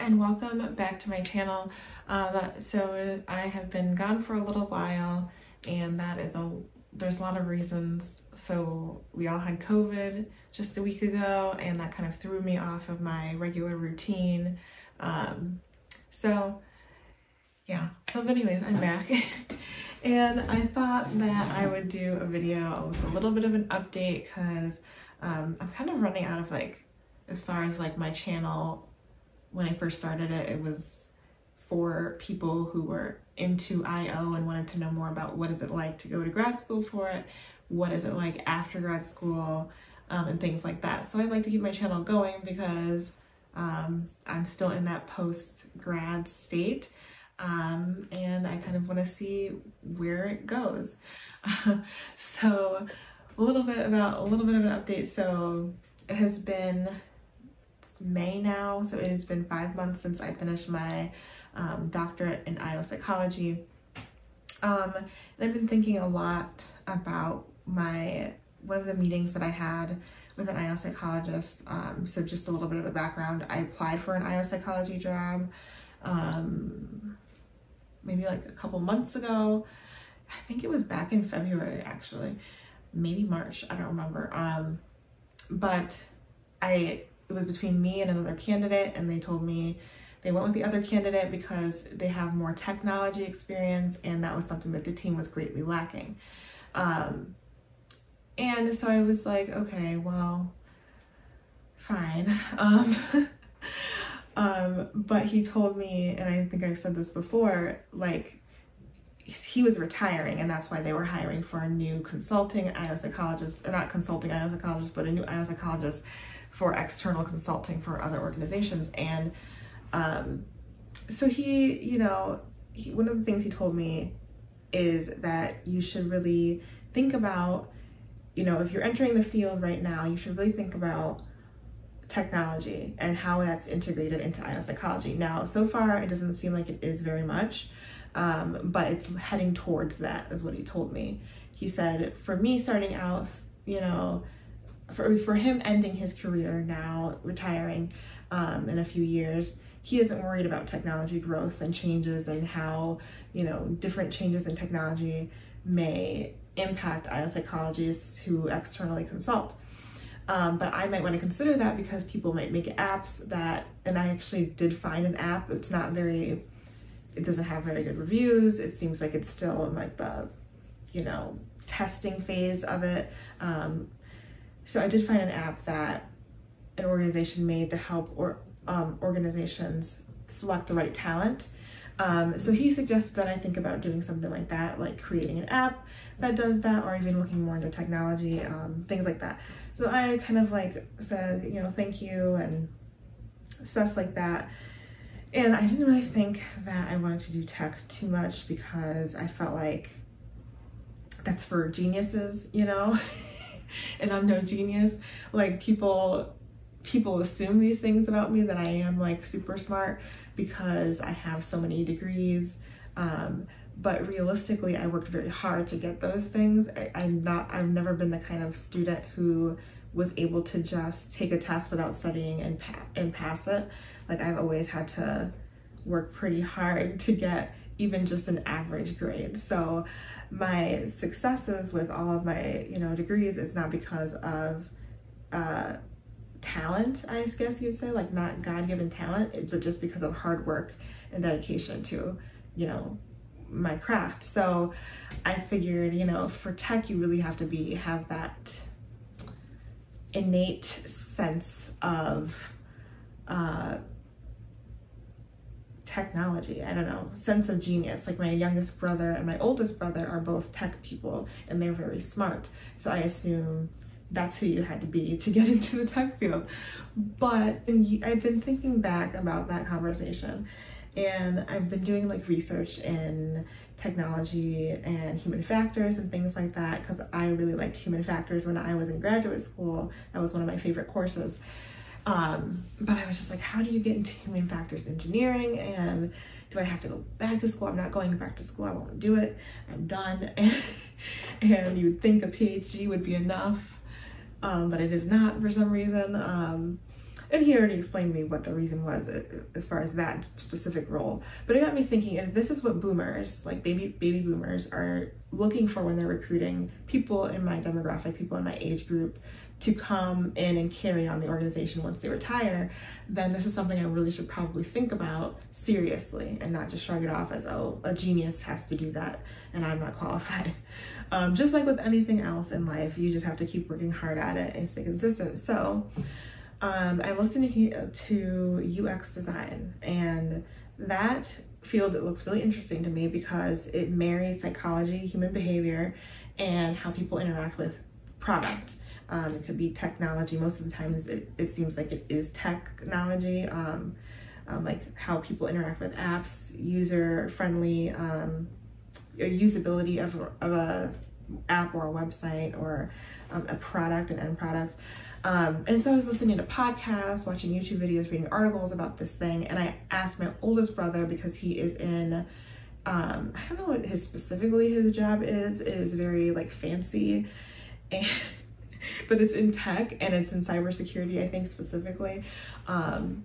and welcome back to my channel. So I have been gone for a little while, and there's a lot of reasons. So we all had COVID just a week ago, and that kind of threw me off of my regular routine. So anyways, I'm back. And I thought that I would do a video with a little bit of an update because I'm kind of running out of as far as my channel. When I first started it, it was for people who were into IO and wanted to know more about what is it like to go to grad school for it, what is it like after grad school, and things like that. So I'd like to keep my channel going because I'm still in that post-grad state, and I kind of want to see where it goes. So a little bit of an update. So it has been May now, so it has been 5 months since I finished my doctorate in IO Psychology. And I've been thinking a lot about one of the meetings that I had with an IO psychologist. So just a little bit of a background. I applied for an IO psychology job maybe a couple months ago. I think it was back in February, actually, maybe March, I don't remember. But it was between me and another candidate, and they told me they went with the other candidate because they have more technology experience, and that was something that the team was greatly lacking. And so I was like, okay, well, fine. But he told me, and I think I've said this before, he was retiring, and that's why they were hiring for a new consulting IO psychologist, or not consulting IO psychologist, but a new IO psychologist for external consulting for other organizations. And so one of the things he told me is that you should really think about, if you're entering the field right now, you should really think about technology and how that's integrated into IO psychology. Now, so far, it doesn't seem like it is very much, but it's heading towards that, is what he told me. He said, for me starting out, for him ending his career now, retiring in a few years, he isn't worried about technology growth and changes and how, different changes in technology may impact IO psychologists who externally consult. But I might want to consider that because people might make apps and I actually did find an app. It doesn't have very good reviews. It seems like it's still in the, testing phase of it. So I did find an app that an organization made to help organizations select the right talent. So he suggested that I think about doing something like that, like creating an app that does that, or even looking more into technology, things like that. So I kind of said, thank you and stuff like that. And I didn't really think that I wanted to do tech too much because I felt like that's for geniuses, and I'm no genius. People assume these things about me, that I am super smart because I have so many degrees. But realistically, I worked very hard to get those things. I've never been the kind of student who was able to just take a test without studying and pass it. I've always had to work pretty hard to get even just an average grade. So my successes with all of my, degrees is not because of talent, I guess you'd say, not God-given talent, but just because of hard work and dedication to, my craft. So I figured, for tech, you really have to have that innate sense of technology, sense of genius. My youngest brother and my oldest brother are both tech people, and they're very smart. So I assume that's who you had to be to get into the tech field. But I've been thinking back about that conversation, and I've been doing research in technology and human factors and things like that, because I really liked human factors when I was in graduate school. That was one of my favorite courses. But I was just how do you get into human factors engineering? And do I have to go back to school? I'm not going back to school. I won't do it. I'm done. And you would think a PhD would be enough, but it is not for some reason. And he already explained to me what the reason was as far as that specific role. But it got me thinking, if this is what boomers, like baby boomers, are looking for when they're recruiting people in my demographic, people in my age group, to come in and carry on the organization once they retire, then this is something I really should probably think about seriously and not just shrug it off as, oh, a genius has to do that and I'm not qualified. Just like with anything else in life, you just have to keep working hard at it and stay consistent. So I looked into UX design, and that field, it looks really interesting to me because it marries psychology, human behavior, and how people interact with product. It could be technology. Most of the times it seems like it is technology, like how people interact with apps, user-friendly, usability of a app or a website or a product, an end product. And so I was listening to podcasts, watching YouTube videos, reading articles about this thing, and I asked my oldest brother, because he is in, I don't know what specifically his job is. It is very like fancy, and but it's in tech and it's in cybersecurity, I think specifically. And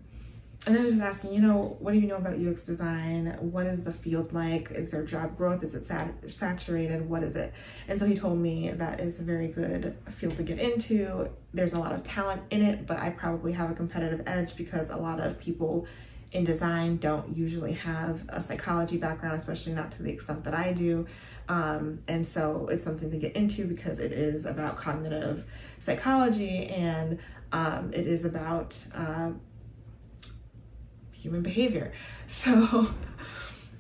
I was just asking, you know, what do you know about UX design? What is the field like? Is there job growth? Is it saturated? What is it? And so he told me that it's a very good field to get into. There's a lot of talent in it, but I probably have a competitive edge because a lot of people in design don't usually have a psychology background, especially not to the extent that I do. And so it's something to get into because it is about cognitive psychology, and it is about human behavior. So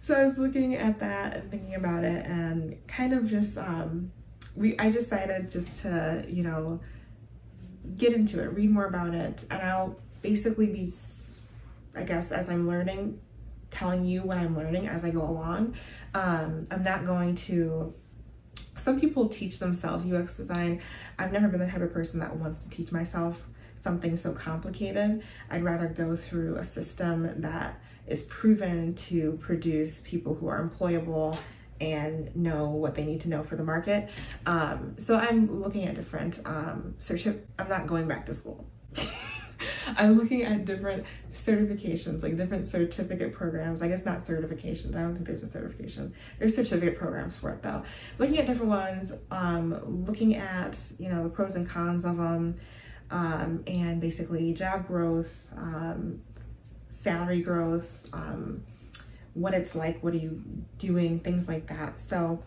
I was looking at that and thinking about it, and kind of just, I decided just to, you know, get into it, read more about it, and I'll basically be, I guess, as I'm learning, telling you what I'm learning as I go along. I'm not going to, some people teach themselves UX design. I've never been the type of person that wants to teach myself something so complicated. I'd rather go through a system that is proven to produce people who are employable and know what they need to know for the market. So I'm looking at different I'm not going back to school. I'm looking at different certifications, like different certificate programs. I guess not certifications. I don't think there's a certification. There's certificate programs for it though. Looking at different ones, looking at, you know, the pros and cons of them, and basically job growth, salary growth, what it's like, what are you doing, things like that. So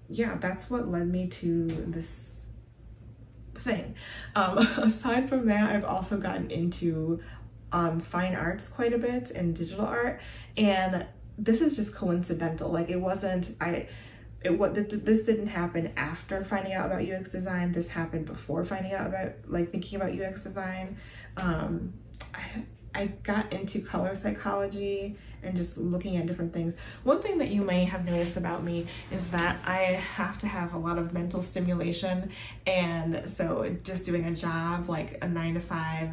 yeah, that's what led me to this thing. Aside from that, I've also gotten into fine arts quite a bit and digital art, and this is just coincidental. Like it wasn't, this didn't happen after finding out about UX design. This happened before finding out about, like, thinking about UX design. I got into color psychology and just looking at different things. One thing that you may have noticed about me is that I have to have a lot of mental stimulation, and so just doing a job like a 9 to 5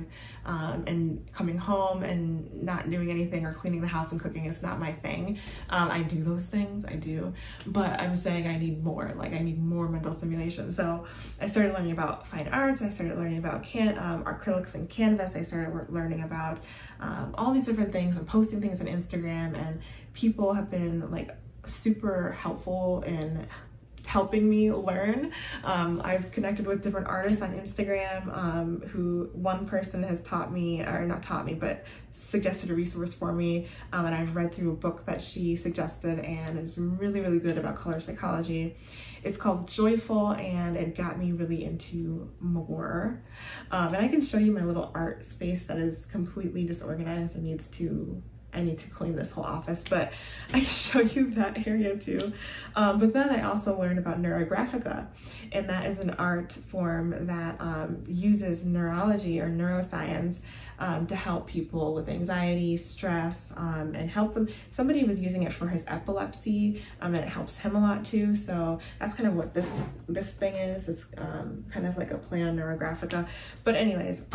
and coming home and not doing anything or cleaning the house and cooking is not my thing. I do those things, I do, but I'm saying I need more, like I need more mental stimulation. So I started learning about fine arts, I started learning about acrylics and canvas, I started learning about all these different things and posting things on Instagram, and people have been like super helpful in helping me learn. I've connected with different artists on Instagram who, one person has taught me, or not taught me, but suggested a resource for me, and I've read through a book that she suggested, and it's really, really good about color psychology. It's called Joyful, and it got me really into more. And I can show you my little art space that is completely disorganized and I need to clean this whole office, but I can show you that area too. But then I also learned about neurographica, and that is an art form that uses neurology or neuroscience to help people with anxiety, stress, and help them. Somebody was using it for his epilepsy, and it helps him a lot too. So that's kind of what this thing is. It's kind of like a play on neurographica. But anyways,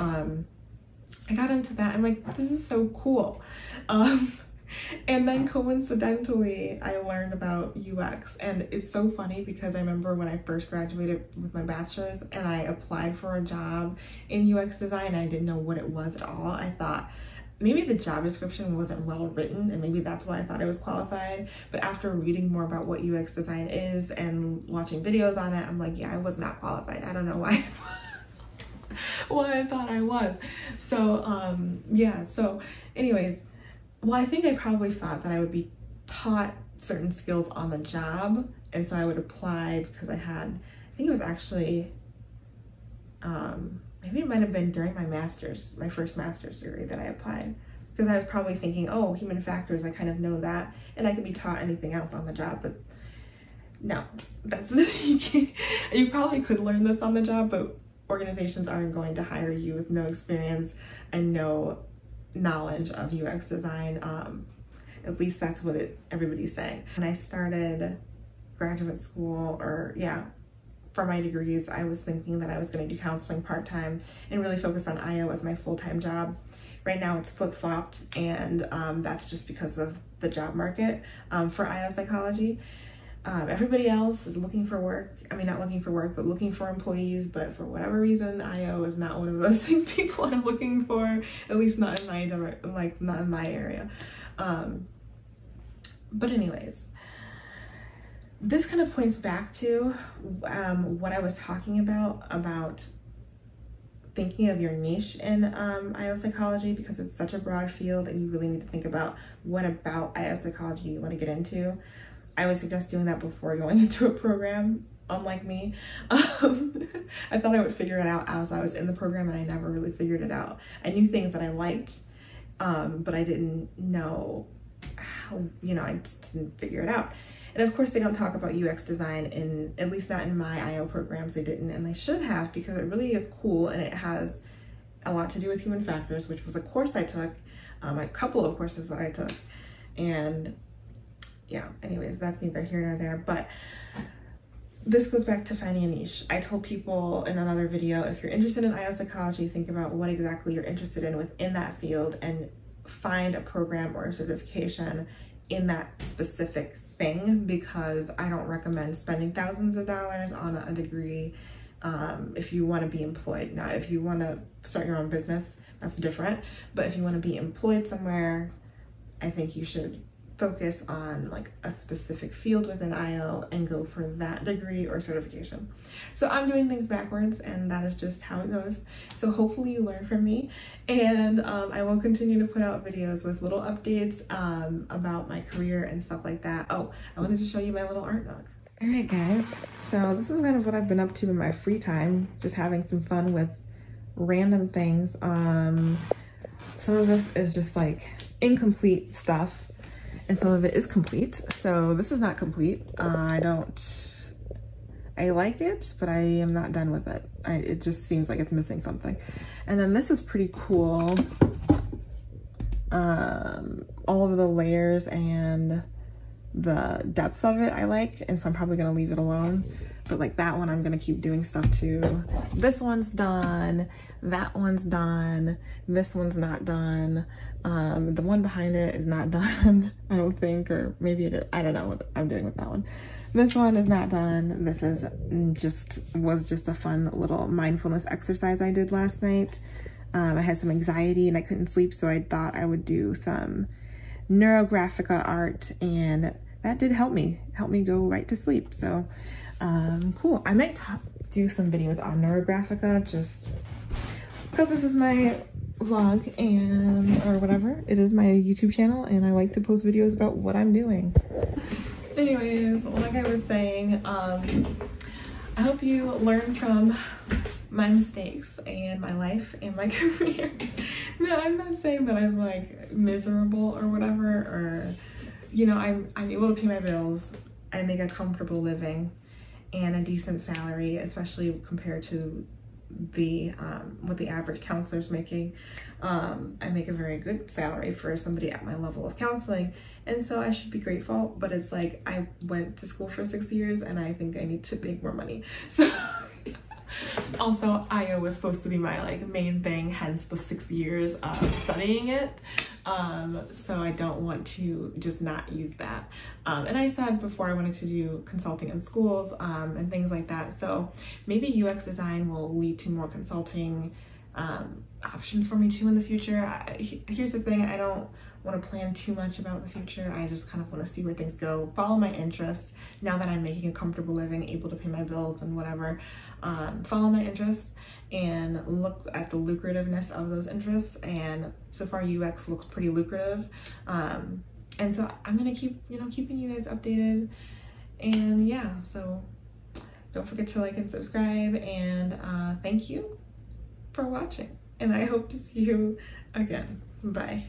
I got into that. I'm like, this is so cool. And then coincidentally, I learned about UX, and it's so funny because I remember when I first graduated with my bachelor's and I applied for a job in UX design, I didn't know what it was at all. I thought maybe the job description wasn't well written, and maybe that's why I thought I was qualified. But after reading more about what UX design is and watching videos on it, I'm like, yeah, I was not qualified. I don't know why. Why I thought I was. So yeah, so anyways, well, I think I probably thought that I would be taught certain skills on the job, and so I would apply because I think it was actually maybe it might have been during my first master's degree that I applied, because I was probably thinking, oh, human factors, I kind of know that, and I could be taught anything else on the job. But no, that's you probably could learn this on the job, but organizations aren't going to hire you with no experience and no knowledge of UX design. At least that's what everybody's saying. When I started graduate school, for my degrees, I was thinking that I was going to do counseling part-time and really focus on IO as my full-time job. Right now it's flip-flopped, and that's just because of the job market for IO psychology. Everybody else is looking for work. I mean, not looking for work, but looking for employees. But for whatever reason, IO is not one of those things people are looking for, at least not in my not in my area. But anyways, this kind of points back to what I was talking about thinking of your niche in IO psychology, because it's such a broad field and you really need to think about what about IO psychology you want to get into. I would suggest doing that before going into a program, unlike me. I thought I would figure it out as I was in the program, and I never really figured it out. I knew things that I liked, but I didn't know how, I just didn't figure it out. And of course, they don't talk about UX design at least not in my IO programs. They didn't, and they should have, because it really is cool, and it has a lot to do with human factors, which was a course I took, a couple of courses that I took, and yeah, anyways, that's neither here nor there. But this goes back to finding a niche. I told people in another video, if you're interested in IO psychology, think about what exactly you're interested in within that field and find a program or a certification in that specific thing, because I don't recommend spending thousands of dollars on a degree if you want to be employed. Now, if you want to start your own business, that's different. But if you want to be employed somewhere, I think you should focus on like a specific field within IO and go for that degree or certification. So I'm doing things backwards, and that is just how it goes. So hopefully you learn from me, and I will continue to put out videos with little updates about my career and stuff like that. Oh, I wanted to show you my little art nook. All right, guys, so this is kind of what I've been up to in my free time, just having some fun with random things. Some of this is just like incomplete stuff, and some of it is complete. So this is not complete. I like it, but I am not done with it. It just seems like it's missing something. And then this is pretty cool. All of the layers and the depth of it I like, and so I'm probably gonna leave it alone. But like that one, I'm gonna keep doing stuff to. This one's done, that one's done, this one's not done. The one behind it is not done, I don't think, or maybe it is. I don't know what I'm doing with that one. This one is not done. This is was just a fun little mindfulness exercise I did last night. I had some anxiety and I couldn't sleep, so I thought I would do some neurographica art, and that did help me go right to sleep. So cool. I might do some videos on neurographica just because this is my vlog or whatever. It is my YouTube channel, and I like to post videos about what I'm doing. Anyways, like I was saying, I hope you learn from my mistakes and my life and my career. No, I'm not saying that I'm like miserable or whatever, or I'm able to pay my bills. I make a comfortable living and a decent salary, especially compared to what the average counselor's making. I make a very good salary for somebody at my level of counseling, and so I should be grateful. But it's like, I went to school for 6 years, and I think I need to make more money. So also, IO was supposed to be my like main thing, hence the 6 years of studying it. So I don't want to just not use that. And I said before I wanted to do consulting in schools and things like that. So maybe UX design will lead to more consulting options for me too in the future. Here's the thing, I don't want to plan too much about the future. I just kind of want to see where things go, follow my interests. Now that I'm making a comfortable living, able to pay my bills and whatever, follow my interests and look at the lucrativeness of those interests. And so far UX looks pretty lucrative. And so I'm gonna keep, keeping you guys updated. And yeah, so don't forget to like and subscribe, and thank you for watching. And I hope to see you again. Bye.